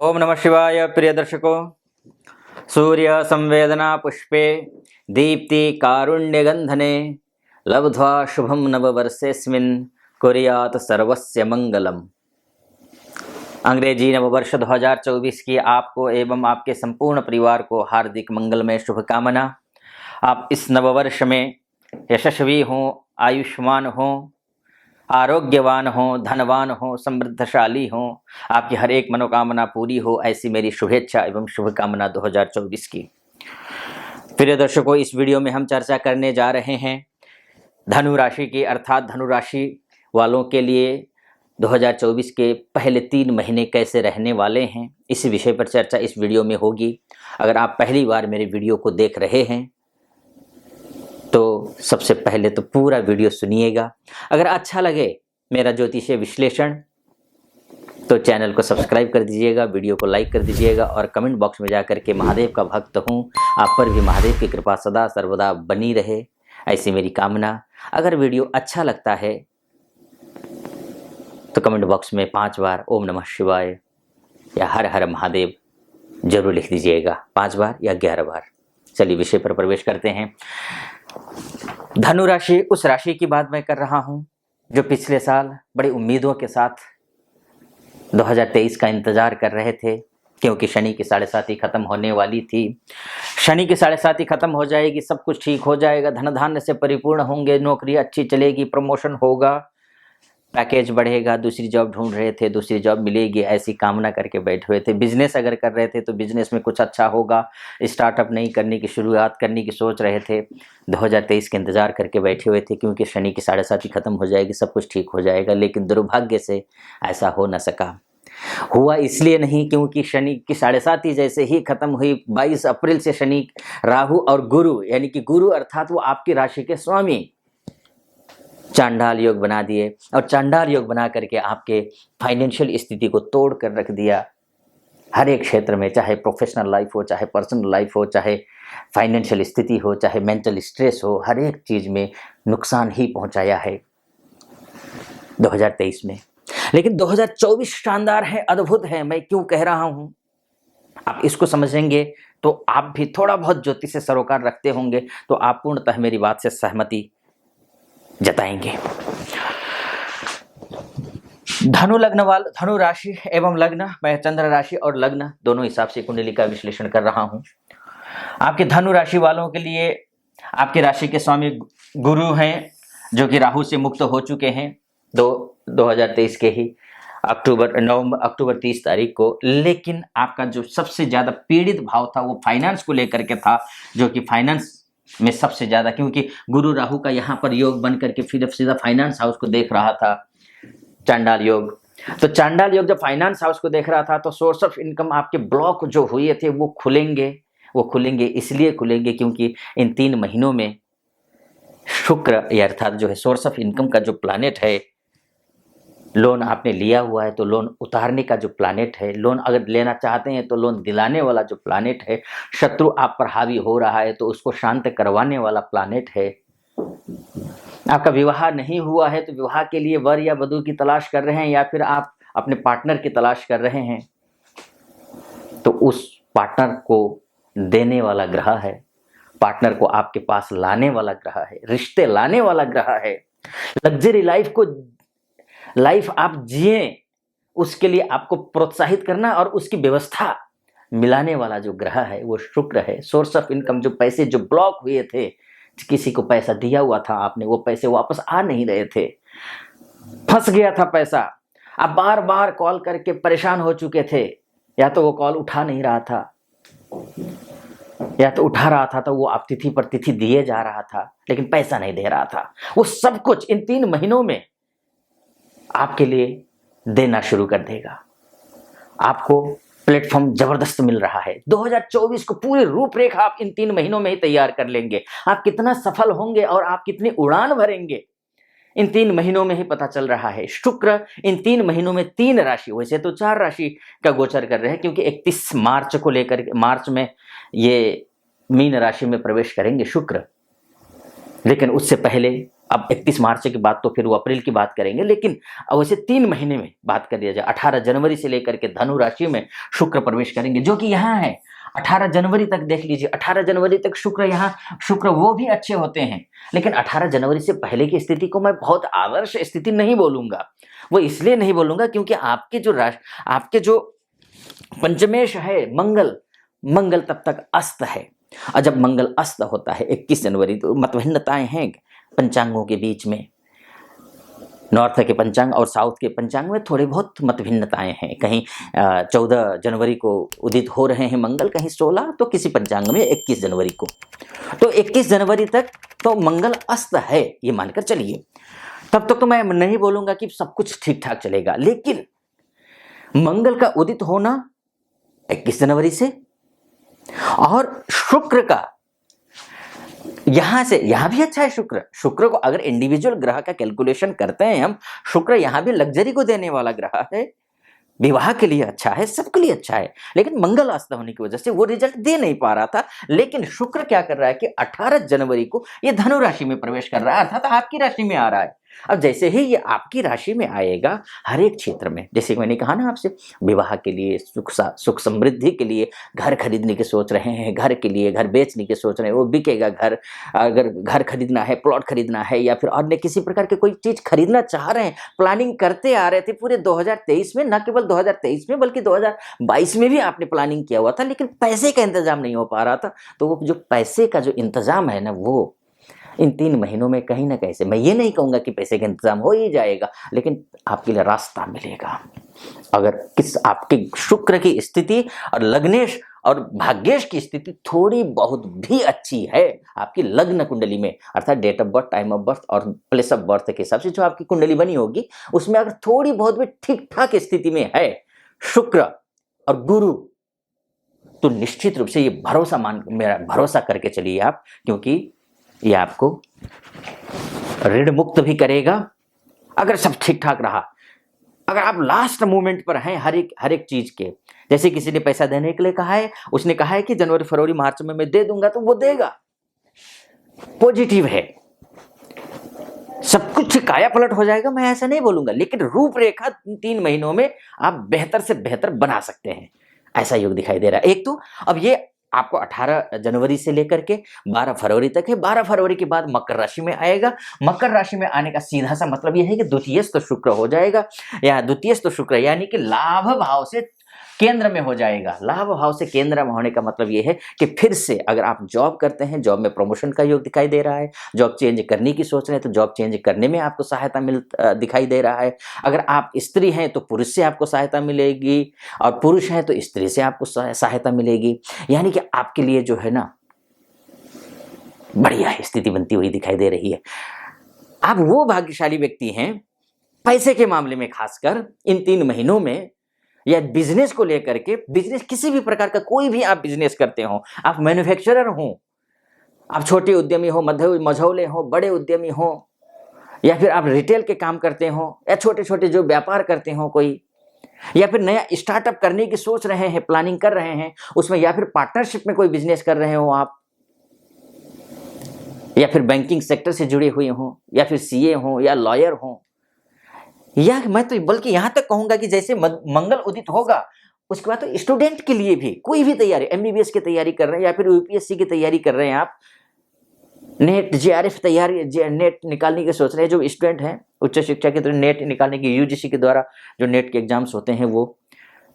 ओम नमः शिवाय। प्रिय दर्शकों, सूर्य संवेदना पुष्पे दीप्ति कारुण्यगंधने लब्ध्वा शुभम नववर्षेस्मिन् कुर्यात् सर्वस्य मंगलम। अंग्रेजी नववर्ष 2024 की आपको एवं आपके संपूर्ण परिवार को हार्दिक मंगलमय शुभकामना। आप इस नववर्ष में यशस्वी हों, आयुष्मान हों, आरोग्यवान हो, धनवान हो, समृद्धशाली हो, आपकी हर एक मनोकामना पूरी हो, ऐसी मेरी शुभेच्छा एवं शुभकामना 2024 की। प्रिय दर्शकों, इस वीडियो में हम चर्चा करने जा रहे हैं धनु राशि की, अर्थात धनु राशि वालों के लिए 2024 के पहले 3 महीने कैसे रहने वाले हैं, इस विषय पर चर्चा इस वीडियो में होगी। अगर आप पहली बार मेरे वीडियो को देख रहे हैं तो सबसे पहले तो पूरा वीडियो सुनिएगा। अगर अच्छा लगे मेरा ज्योतिषीय विश्लेषण तो चैनल को सब्सक्राइब कर दीजिएगा, वीडियो को लाइक कर दीजिएगा और कमेंट बॉक्स में जाकर के महादेव का भक्त हूँ, आप पर भी महादेव की कृपा सदा सर्वदा बनी रहे, ऐसी मेरी कामना। अगर वीडियो अच्छा लगता है तो कमेंट बॉक्स में 5 बार ओम नमः शिवाय या हर हर महादेव जरूर लिख दीजिएगा, 5 बार या 11 बार। चलिए विषय पर प्रवेश करते हैं। धनु राशि उस राशि की बात मैं कर रहा हूं जो पिछले साल बड़ी उम्मीदों के साथ 2023 का इंतजार कर रहे थे, क्योंकि शनि की 7.5 खत्म होने वाली थी। शनि की 7.5 खत्म हो जाएगी, सब कुछ ठीक हो जाएगा, धन धान्य से परिपूर्ण होंगे, नौकरी अच्छी चलेगी, प्रमोशन होगा, पैकेज बढ़ेगा, दूसरी जॉब ढूंढ रहे थे दूसरी जॉब मिलेगी, ऐसी कामना करके बैठे हुए थे। बिजनेस अगर कर रहे थे तो बिजनेस में कुछ अच्छा होगा, स्टार्टअप नहीं करने की, शुरुआत करने की सोच रहे थे, 2023 के इंतजार करके बैठे हुए थे, क्योंकि शनि की 7.5 खत्म हो जाएगी, सब कुछ ठीक हो जाएगा। लेकिन दुर्भाग्य से ऐसा हो न सका। हुआ इसलिए नहीं क्योंकि शनि की 7.5 जैसे ही खत्म हुई, 22 अप्रैल से शनि, राहु और गुरु, यानी कि गुरु अर्थात वो आपकी राशि के स्वामी, चांडाल योग बना दिए। और चांडाल योग बना करके आपके फाइनेंशियल स्थिति को तोड़ कर रख दिया। हर एक क्षेत्र में, चाहे प्रोफेशनल लाइफ हो, चाहे पर्सनल लाइफ हो, चाहे फाइनेंशियल स्थिति हो, चाहे मेंटल स्ट्रेस हो, हर एक चीज में नुकसान ही पहुंचाया है 2023 में। लेकिन 2024 शानदार है, अद्भुत है। मैं क्यों कह रहा हूं, आप इसको समझेंगे तो आप भी थोड़ा बहुत ज्योतिष से सरोकार रखते होंगे तो आप पूर्णतः मेरी बात से सहमति जताएंगे। धनु लग्न वाले, धनु राशि एवं लग्न, मैं चंद्र राशि और लग्न दोनों हिसाब से कुंडली का विश्लेषण कर रहा हूं। आपके धनु राशि वालों के लिए आपकी राशि के स्वामी गुरु हैं, जो कि राहु से मुक्त हो चुके हैं 2023 के ही अक्टूबर 30 तारीख को। लेकिन आपका जो सबसे ज्यादा पीड़ित भाव था वो फाइनेंस को लेकर के था, जो कि फाइनेंस में सबसे ज्यादा, क्योंकि गुरु राहु का यहाँ पर योग बन करके फिर सीधा फाइनेंस हाउस को देख रहा था, चांडाल योग। तो चांडाल योग जब फाइनेंस हाउस को देख रहा था तो सोर्स ऑफ इनकम आपके ब्लॉक जो हुए थे वो खुलेंगे इसलिए खुलेंगे क्योंकि इन 3 महीनों में शुक्र अर्थात जो है सोर्स ऑफ इनकम का जो प्लैनेट है, लोन आपने लिया हुआ है तो लोन उतारने का जो प्लैनेट है, लोन अगर लेना चाहते हैं तो लोन दिलाने वाला जो प्लैनेट है, शत्रु आप पर हावी हो रहा है तो उसको शांत करवाने वाला प्लैनेट है। आपका विवाह नहीं हुआ है तो विवाह के लिए वर या वधू की तलाश कर रहे हैं, या फिर आप अपने पार्टनर की तलाश कर रहे हैं तो उस पार्टनर को देने वाला ग्रह है, पार्टनर को आपके पास लाने वाला ग्रह है, रिश्ते लाने वाला ग्रह है। लग्जरी लाइफ आप जिए उसके लिए आपको प्रोत्साहित करना और उसकी व्यवस्था मिलाने वाला जो ग्रह है वो शुक्र है। सोर्स ऑफ इनकम, जो पैसे जो ब्लॉक हुए थे, किसी को पैसा दिया हुआ था आपने, वो पैसे वापस आ नहीं रहे थे, फंस गया था पैसा, आप बार बार कॉल करके परेशान हो चुके थे, या तो वो कॉल उठा नहीं रहा था या तो उठा रहा था तो वो आप तिथि पर तिथि दिए जा रहा था लेकिन पैसा नहीं दे रहा था। वो सब कुछ इन 3 महीनों में आपके लिए देना शुरू कर देगा। आपको प्लेटफॉर्म जबरदस्त मिल रहा है। 2024 को पूरी रूपरेखा आप इन 3 महीनों में ही तैयार कर लेंगे। आप कितना सफल होंगे और आप कितनी उड़ान भरेंगे इन 3 महीनों में ही पता चल रहा है। शुक्र इन 3 महीनों में 3 राशि, वैसे तो 4 राशि का गोचर कर रहे हैं, क्योंकि 31 मार्च को लेकर मार्च में ये मीन राशि में प्रवेश करेंगे शुक्र, लेकिन उससे पहले अब 31 मार्च के बाद तो फिर वो अप्रैल की बात करेंगे, लेकिन अब वैसे 3 महीने में बात कर लिया जाए, 18 जनवरी से लेकर के धनु राशि में शुक्र प्रवेश करेंगे, जो कि यहाँ है 18 जनवरी तक। देख लीजिए 18 जनवरी तक शुक्र यहाँ, शुक्र वो भी अच्छे होते हैं, लेकिन 18 जनवरी से पहले की स्थिति को मैं बहुत आदर्श स्थिति नहीं बोलूंगा। वो इसलिए नहीं बोलूंगा क्योंकि आपके जो पंचमेश है मंगल तब तक अस्त है, और जब मंगल अस्त होता है 21 जनवरी तो मतभिन्नताएं हैं पंचांगों के बीच में। नॉर्थ के पंचांग और साउथ के पंचांग में थोड़ी बहुत मतभिन्नताएं हैं, कहीं 14 जनवरी को उदित हो रहे हैं मंगल, कहीं 16, तो किसी पंचांग में 21 जनवरी को। तो 21 जनवरी तक तो मंगल अस्त है, ये मानकर चलिए। तब तक तो मैं नहीं बोलूंगा कि सब कुछ ठीक ठाक चलेगा, लेकिन मंगल का उदित होना 21 जनवरी से, और शुक्र का यहां से यहां भी अच्छा है। शुक्र को अगर इंडिविजुअल ग्रह का कैलकुलेशन करते हैं हम, शुक्र यहां भी लग्जरी को देने वाला ग्रह है, विवाह के लिए अच्छा है, सबके लिए अच्छा है, लेकिन मंगल अस्त होने की वजह से वो रिजल्ट दे नहीं पा रहा था। लेकिन शुक्र क्या कर रहा है कि 18 जनवरी को ये धनु राशि में प्रवेश कर रहा है, अर्थात आपकी राशि में आ रहा है। अब जैसे ही ये आपकी राशि में आएगा, हर एक क्षेत्र में, जैसे मैंने कहा ना आपसे, विवाह के लिए, सुख समृद्धि के लिए, घर खरीदने की सोच रहे हैं, घर के लिए घर बेचने की सोच रहे हैं, वो बिकेगा घर, अगर घर खरीदना है, प्लॉट खरीदना है, या फिर अन्य किसी प्रकार की कोई चीज खरीदना चाह रहे हैं, प्लानिंग करते आ रहे थे पूरे 2023 में, न केवल 2023 में बल्कि 2022 में भी आपने प्लानिंग किया हुआ था, लेकिन पैसे का इंतजाम नहीं हो पा रहा था। तो वो जो पैसे का जो इंतजाम है ना, वो इन 3 महीनों में कहीं ना कहीं से, मैं ये नहीं कहूंगा कि पैसे का इंतजाम हो ही जाएगा, लेकिन आपके लिए रास्ता मिलेगा। अगर आपके शुक्र की स्थिति और लग्नेश और भाग्येश की स्थिति थोड़ी बहुत भी अच्छी है आपकी लग्न कुंडली में, अर्थात date of birth, time of birth और प्लेस ऑफ बर्थ के हिसाब से जो आपकी कुंडली बनी होगी, उसमें अगर थोड़ी बहुत भी ठीक ठाक स्थिति में है शुक्र और गुरु, तो निश्चित रूप से ये मेरा भरोसा करके चलिए आप, क्योंकि ये आपको ऋण मुक्त भी करेगा अगर सब ठीक ठाक रहा। अगर आप लास्ट मोमेंट पर हैं हर एक चीज के, जैसे किसी ने पैसा देने के लिए कहा है, उसने कहा है कि जनवरी फरवरी मार्च में मैं दे दूंगा, तो वो देगा, पॉजिटिव है, सब कुछ काया पलट हो जाएगा, मैं ऐसा नहीं बोलूंगा, लेकिन रूपरेखा 3 महीनों में आप बेहतर से बेहतर बना सकते हैं, ऐसा योग दिखाई दे रहा है। एक तो अब ये आपको 18 जनवरी से लेकर के 12 फरवरी तक है। 12 फरवरी के बाद मकर राशि में आएगा। मकर राशि में आने का सीधा सा मतलब यह है कि द्वितीयस्थ शुक्र हो जाएगा, या द्वितीयस्थ शुक्र यानी कि लाभ भाव से केंद्र में हो जाएगा। लाभ भाव से केंद्र में होने का मतलब यह है कि फिर से अगर आप जॉब करते हैं, जॉब में प्रमोशन का योग दिखाई दे रहा है, जॉब चेंज करने की सोच रहे हैं तो जॉब चेंज करने में आपको सहायता दिखाई दे रहा है। अगर आप स्त्री हैं तो पुरुष से आपको सहायता मिलेगी, और पुरुष हैं तो स्त्री से आपको सहायता मिलेगी। यानी कि आपके लिए जो है ना, बढ़िया स्थिति बनती हुई दिखाई दे रही है। आप वो भाग्यशाली व्यक्ति हैं पैसे के मामले में, खासकर इन 3 महीनों में, या बिजनेस को लेकर के, बिजनेस किसी भी प्रकार का कोई भी आप बिजनेस करते हो, आप मैन्युफैक्चरर हो, आप छोटे उद्यमी हो, मझौले हो, बड़े उद्यमी हो, या फिर आप रिटेल के काम करते हो, या छोटे छोटे जो व्यापार करते हो कोई, या फिर नया स्टार्टअप करने की सोच रहे हैं, प्लानिंग कर रहे हैं उसमें, या फिर पार्टनरशिप में कोई बिजनेस कर रहे हो आप, या फिर बैंकिंग सेक्टर से जुड़े हुए हो, या फिर सीए हो या लॉयर हो, या मैं तो बल्कि यहां तक कहूंगा कि जैसे मंगल उदित होगा उसके बाद तो स्टूडेंट के लिए भी, कोई भी तैयारी, एमबीबीएस की तैयारी कर रहे हैं या फिर यूपीएससी की तैयारी कर रहे हैं आप, नेट जेआरएफ तैयारी, नेट निकालने की सोच रहे हैं, जो स्टूडेंट हैं उच्च शिक्षा के द्वारा नेट निकालने की, यूजीसी के द्वारा जो नेट के एग्जाम्स होते हैं वो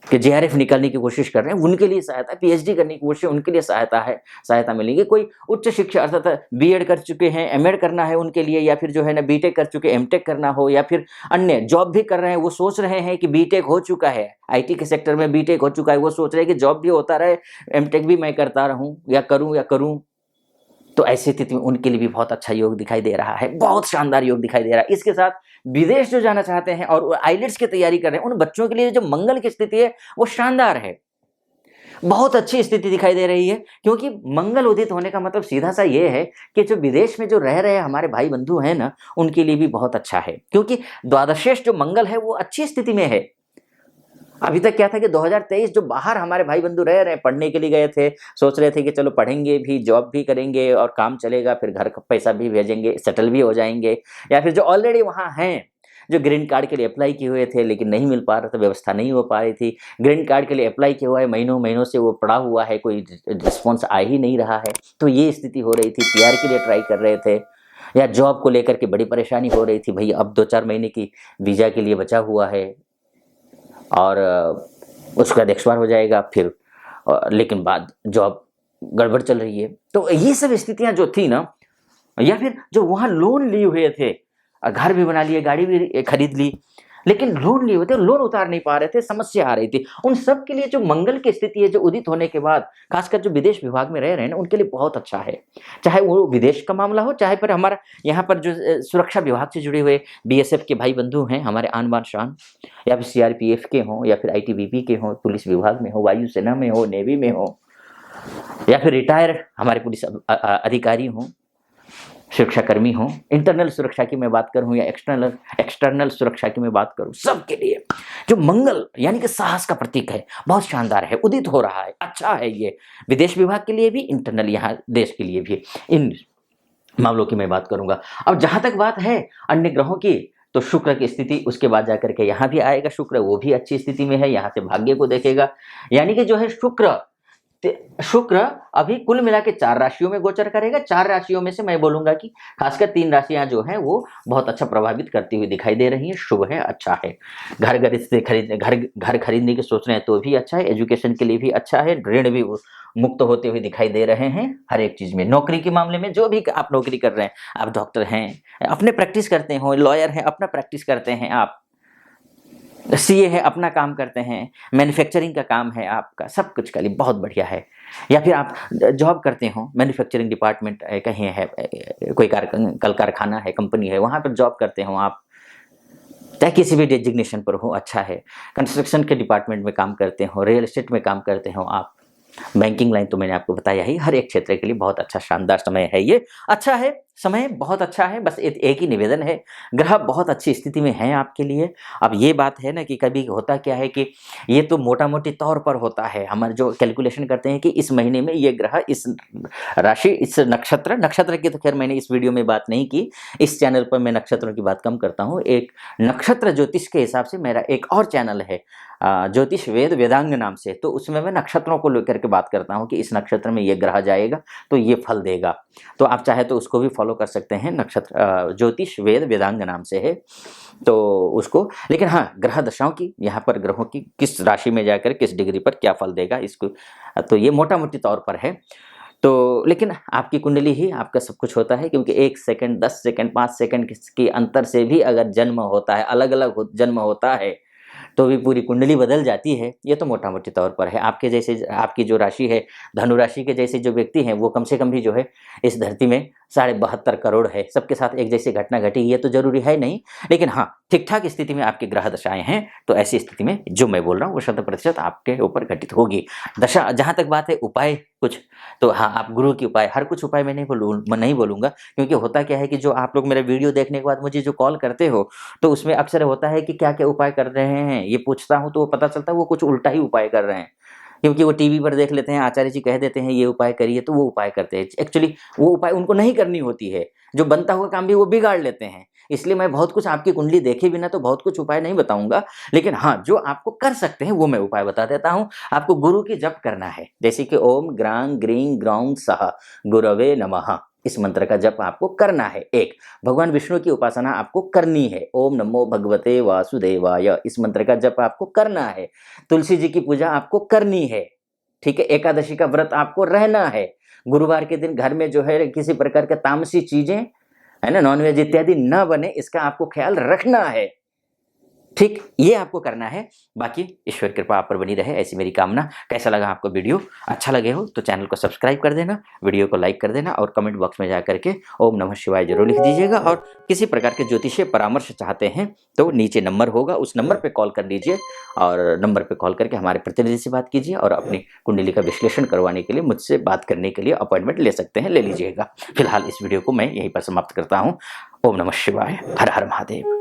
कि जेआरएफ निकालने की कोशिश कर रहे हैं, उनके लिए सहायता, पीएचडी करने की कोशिश, उनके लिए सहायता मिलेगी। कोई उच्च शिक्षा अर्थात बीएड कर चुके हैं, एमएड करना है उनके लिए, या फिर जो है ना बीटेक कर चुके, एमटेक करना हो, या फिर अन्य जॉब भी कर रहे हैं, वो सोच रहे हैं कि बीटेक हो चुका है, आईटी के सेक्टर में बीटेक हो चुका है, वो सोच रहे हैं कि जॉब भी होता रहे, एमटेक भी मैं करता रहूं या करूं, तो ऐसी स्थिति में उनके लिए भी बहुत अच्छा योग दिखाई दे रहा है, बहुत शानदार योग दिखाई दे रहा है। इसके साथ विदेश जो जाना चाहते हैं और आइलेट्स की तैयारी कर रहे हैं, उन बच्चों के लिए जो मंगल की स्थिति है वो शानदार है, बहुत अच्छी स्थिति दिखाई दे रही है, क्योंकि मंगल उदित होने का मतलब सीधा सा ये है कि जो विदेश में जो रह रहे हमारे भाई बंधु हैं ना, उनके लिए भी बहुत अच्छा है, क्योंकि द्वादशेष जो मंगल है वो अच्छी स्थिति में है। अभी तक क्या था कि 2023 जो बाहर हमारे भाई बंधु रह रहे हैं, पढ़ने के लिए गए थे, सोच रहे थे कि चलो पढ़ेंगे भी, जॉब भी करेंगे और काम चलेगा, फिर घर का पैसा भी भेजेंगे, सेटल भी हो जाएंगे, या फिर जो ऑलरेडी वहाँ हैं, जो ग्रीन कार्ड के लिए अप्लाई किए हुए थे लेकिन नहीं मिल पा रहा था, व्यवस्था नहीं हो पा रही थी, ग्रीन कार्ड के लिए अप्लाई किया हुआ है, महीनों महीनों से वो पड़ा हुआ है, कोई रिस्पॉन्स आ ही नहीं रहा है, तो ये स्थिति हो रही थी। पीआर के लिए ट्राई कर रहे थे या जॉब को लेकर के बड़ी परेशानी हो रही थी, भैया अब 2-4 महीने की वीज़ा के लिए बचा हुआ है और उसके बाद एक्सपायर हो जाएगा फिर, लेकिन बाद जॉब गड़बड़ चल रही है। तो ये सब स्थितियां जो थी ना, या फिर जो वहाँ लोन लिए हुए थे, घर भी बना लिए, गाड़ी भी खरीद ली, लेकिन लोन लिए हुए थे, लोन उतार नहीं पा रहे थे, समस्या आ रही थी, उन सब के लिए जो मंगल की स्थिति है जो उदित होने के बाद, खासकर जो विदेश विभाग में रह रहे हैं ना, उनके लिए बहुत अच्छा है। चाहे वो विदेश का मामला हो, चाहे पर हमारा यहाँ पर जो सुरक्षा विभाग से जुड़े हुए बीएसएफ के भाई बंधु हैं, हमारे आन बान शान, या फिर सीआरपीएफ के हों, या फिर आईटीबीपी के हों, पुलिस विभाग में हो, वायुसेना में हो, नेवी में हो, या फिर रिटायर हमारे पुलिस अधिकारी हों, सुरक्षाकर्मी हों, इंटरनल सुरक्षा की मैं बात करूं या एक्सटर्नल सुरक्षा की मैं बात करूं, सबके लिए जो मंगल यानी कि साहस का प्रतीक है, बहुत शानदार है, उदित हो रहा है, अच्छा है ये विदेश विभाग के लिए भी, इंटरनल यहाँ देश के लिए भी। इन मामलों की मैं बात करूंगा। अब जहां तक बात है अन्य ग्रहों की, तो शुक्र की स्थिति उसके बाद जाकर के यहाँ भी आएगा शुक्र, वो भी अच्छी स्थिति में है, यहाँ से भाग्य को देखेगा, यानी कि जो है शुक्र अभी कुल मिला के 4 राशियों में गोचर करेगा। 4 राशियों में से मैं बोलूंगा कि खासकर 3 राशियां जो हैं वो बहुत अच्छा प्रभावित करती हुई दिखाई दे रही हैं, शुभ है, अच्छा है। घर खरीदने की सोच रहे हैं तो भी अच्छा है, एजुकेशन के लिए भी अच्छा है, ऋण भी मुक्त होते हुए दिखाई दे रहे हैं हर एक चीज में। नौकरी के मामले में जो भी आप नौकरी कर रहे हैं, आप डॉक्टर हैं अपने प्रैक्टिस करते हो, लॉयर हैं अपना प्रैक्टिस करते हैं, आप सीए है अपना काम करते हैं, मैन्युफैक्चरिंग का काम है आपका, सब कुछ के लिए बहुत बढ़िया है। या फिर आप जॉब करते हो, मैन्युफैक्चरिंग डिपार्टमेंट कहीं है, कोई कल कारखाना है, कंपनी है, वहाँ पर जॉब करते हो आप, चाहे किसी भी डेजिग्नेशन पर हो, अच्छा है। कंस्ट्रक्शन के डिपार्टमेंट में काम करते हो, रियल एस्टेट में काम करते हो आप, बैंकिंग लाइन तो मैंने आपको बताया ही, हर एक क्षेत्र के लिए बहुत अच्छा शानदार समय है ये, अच्छा है, समय बहुत अच्छा है। बस एक ही निवेदन है, ग्रह बहुत अच्छी स्थिति में हैं आपके लिए। अब ये बात है ना कि कभी होता क्या है कि ये तो मोटा मोटी तौर पर होता है, हमारे जो कैलकुलेशन करते हैं कि इस महीने में ये ग्रह इस राशि, इस नक्षत्र की तो खैर मैंने इस वीडियो में बात नहीं की, इस चैनल पर मैं नक्षत्रों की बात कम करता हूँ। एक नक्षत्र ज्योतिष के हिसाब से मेरा एक और चैनल है ज्योतिष वेद वेदांग नाम से, तो उसमें मैं नक्षत्रों को लेकर के बात करता हूँ कि इस नक्षत्र में ये ग्रह जाएगा तो ये फल देगा, तो आप चाहे तो उसको भी फॉलो कर सकते हैं। नक्षत्र ज्योतिष वेद वेदांग नाम से है तो उसको, लेकिन हाँ ग्रह दशाओं की, यहाँ पर ग्रहों की किस राशि में जाकर किस डिग्री पर क्या फल देगा इसको, तो ये मोटा मोटी तौर पर है। तो लेकिन आपकी कुंडली ही आपका सब कुछ होता है, क्योंकि 1 सेकंड 10 सेकंड 5 सेकंड के अंतर से भी अगर जन्म होता है, अलग अलग जन्म होता है, तो भी पूरी कुंडली बदल जाती है। ये तो मोटा मोटी तौर पर है। आपके जैसे, आपकी जो राशि है धनु राशि के जैसे जो व्यक्ति हैं वो कम से कम भी जो है इस धरती में 72.5 करोड़ है, सबके साथ एक जैसी घटना घटी, ये तो जरूरी है नहीं, लेकिन हाँ ठीक ठाक स्थिति में आपकी ग्रह दशाएं हैं, तो ऐसी स्थिति में जो मैं बोल रहा हूँ वो 100% आपके ऊपर घटित होगी दशा। जहां तक बात है उपाय कुछ, तो हाँ आप गुरु की उपाय, हर कुछ उपाय मैं नहीं बोलूंगा, क्योंकि होता क्या है कि जो आप लोग मेरा वीडियो देखने के बाद मुझे जो कॉल करते हो, तो उसमें अक्सर होता है कि क्या क्या उपाय कर रहे हैं ये पूछता हूँ, तो वो पता चलता है वो कुछ उल्टा ही उपाय कर रहे हैं, क्योंकि वो टीवी पर देख लेते हैं, आचार्य जी कह देते हैं ये उपाय करिए, तो वो उपाय करते हैं, एक्चुअली वो उपाय उनको नहीं करनी होती है, जो बनता हुआ काम भी वो बिगाड़ लेते हैं। इसलिए मैं बहुत कुछ आपकी कुंडली देखे बिना तो बहुत कुछ उपाय नहीं बताऊंगा, लेकिन हाँ जो आपको कर सकते हैं वो मैं उपाय बता देता हूँ। आपको गुरु की जप करना है, जैसे कि ओम ग्रांग ग्रीं ग्रौं सह गुरवे नमः, इस मंत्र का जप आपको करना है। एक भगवान विष्णु की उपासना आपको करनी है, ओम नमो भगवते वासुदेवाय, इस मंत्र का जप आपको करना है। तुलसी जी की पूजा आपको करनी है, ठीक है। एकादशी का व्रत आपको रहना है। गुरुवार के दिन घर में जो है किसी प्रकार के तामसी चीजें है ना, नॉनवेज इत्यादि न बने, इसका आपको ख्याल रखना है, ठीक, ये आपको करना है। बाकी ईश्वर कृपा आप पर बनी रहे, ऐसी मेरी कामना। कैसा लगा आपको वीडियो? अच्छा लगे हो तो चैनल को सब्सक्राइब कर देना, वीडियो को लाइक कर देना, और कमेंट बॉक्स में जा करके ओम नमः शिवाय जरूर लिख दीजिएगा। और किसी प्रकार के ज्योतिषीय परामर्श चाहते हैं तो नीचे नंबर होगा, उस नंबर पर कॉल कर लीजिए, और नंबर पर कॉल करके हमारे प्रतिनिधि से बात कीजिए, और अपनी कुंडली का विश्लेषण करवाने के लिए मुझसे बात करने के लिए अपॉइंटमेंट ले सकते हैं, ले लीजिएगा। फिलहाल इस वीडियो को मैं यहीं पर समाप्त करता हूँ। ओम नमः शिवाय, हर हर महादेव।